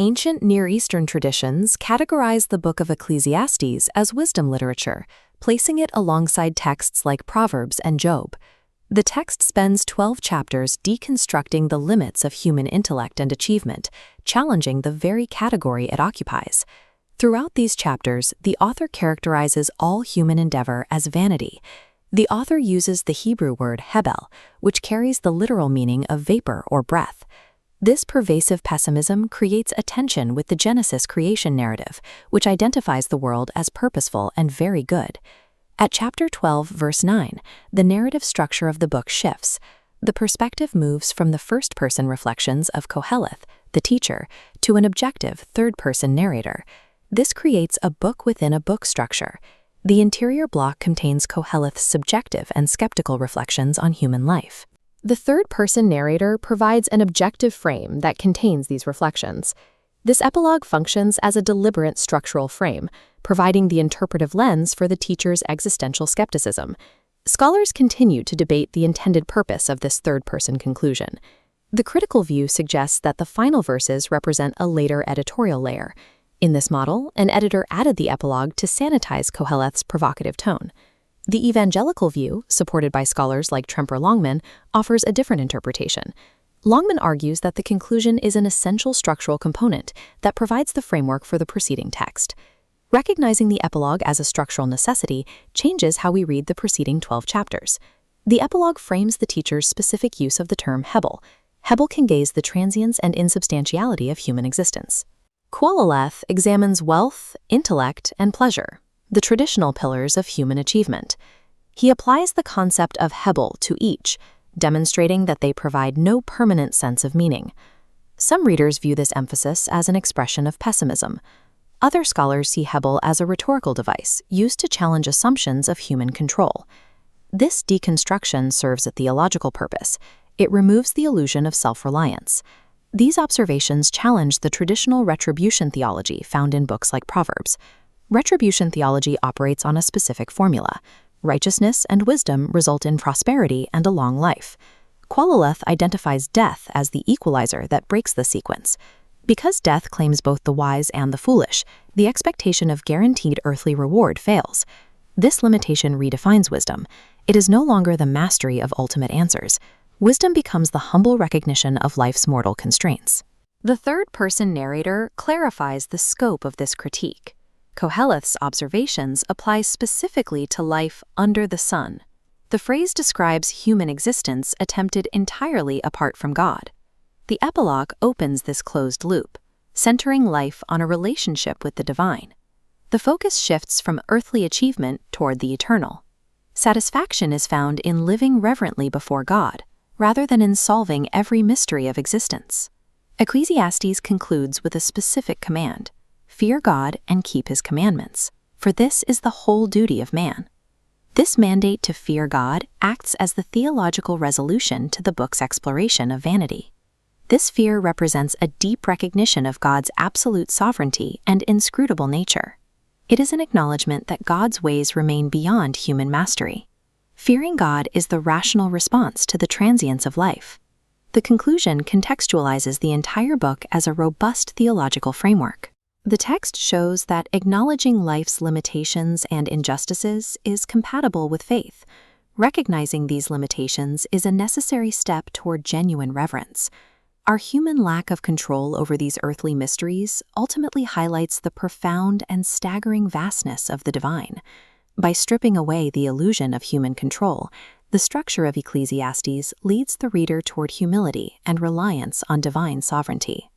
Ancient Near Eastern traditions categorize the book of Ecclesiastes as wisdom literature, placing it alongside texts like Proverbs and Job. The text spends 12 chapters deconstructing the limits of human intellect and achievement, challenging the very category it occupies. Throughout these chapters, the author characterizes all human endeavor as vanity. The author uses the Hebrew word hebel, which carries the literal meaning of vapor or breath. This pervasive pessimism creates a tension with the Genesis creation narrative, which identifies the world as purposeful and very good. At chapter 12, verse 9, the narrative structure of the book shifts. The perspective moves from the first-person reflections of Qoheleth, the teacher, to an objective third-person narrator. This creates a book-within-a-book structure. The interior block contains Qoheleth's subjective and skeptical reflections on human life. The third-person narrator provides an objective frame that contains these reflections. This epilogue functions as a deliberate structural frame, providing the interpretive lens for the teacher's existential skepticism. Scholars continue to debate the intended purpose of this third-person conclusion. The critical view suggests that the final verses represent a later editorial layer. In this model, an editor added the epilogue to sanitize Qoheleth's provocative tone. The evangelical view, supported by scholars like Tremper-Longman, offers a different interpretation. Longman argues that the conclusion is an essential structural component that provides the framework for the preceding text. Recognizing the epilogue as a structural necessity changes how we read the preceding 12 chapters. The epilogue frames the teacher's specific use of the term hebel. Hebel conveys the transience and insubstantiality of human existence. Qoheleth examines wealth, intellect, and pleasure, the traditional pillars of human achievement. He applies the concept of hebel to each, demonstrating that they provide no permanent sense of meaning. Some readers view this emphasis as an expression of pessimism. Other scholars see hebel as a rhetorical device used to challenge assumptions of human control. This deconstruction serves a theological purpose. It removes the illusion of self-reliance. These observations challenge the traditional retribution theology found in books like Proverbs. Retribution theology operates on a specific formula. Righteousness and wisdom result in prosperity and a long life. Qoheleth identifies death as the equalizer that breaks the sequence. Because death claims both the wise and the foolish, the expectation of guaranteed earthly reward fails. This limitation redefines wisdom. It is no longer the mastery of ultimate answers. Wisdom becomes the humble recognition of life's mortal constraints. The third-person narrator clarifies the scope of this critique. Qoheleth's observations apply specifically to life under the sun. The phrase describes human existence attempted entirely apart from God. The epilogue opens this closed loop, centering life on a relationship with the divine. The focus shifts from earthly achievement toward the eternal. Satisfaction is found in living reverently before God, rather than in solving every mystery of existence. Ecclesiastes concludes with a specific command: fear God and keep His commandments, for this is the whole duty of man. This mandate to fear God acts as the theological resolution to the book's exploration of vanity. This fear represents a deep recognition of God's absolute sovereignty and inscrutable nature. It is an acknowledgement that God's ways remain beyond human mastery. Fearing God is the rational response to the transience of life. The conclusion contextualizes the entire book as a robust theological framework. The text shows that acknowledging life's limitations and injustices is compatible with faith. Recognizing these limitations is a necessary step toward genuine reverence. Our human lack of control over these earthly mysteries ultimately highlights the profound and staggering vastness of the divine. By stripping away the illusion of human control, the structure of Ecclesiastes leads the reader toward humility and reliance on divine sovereignty.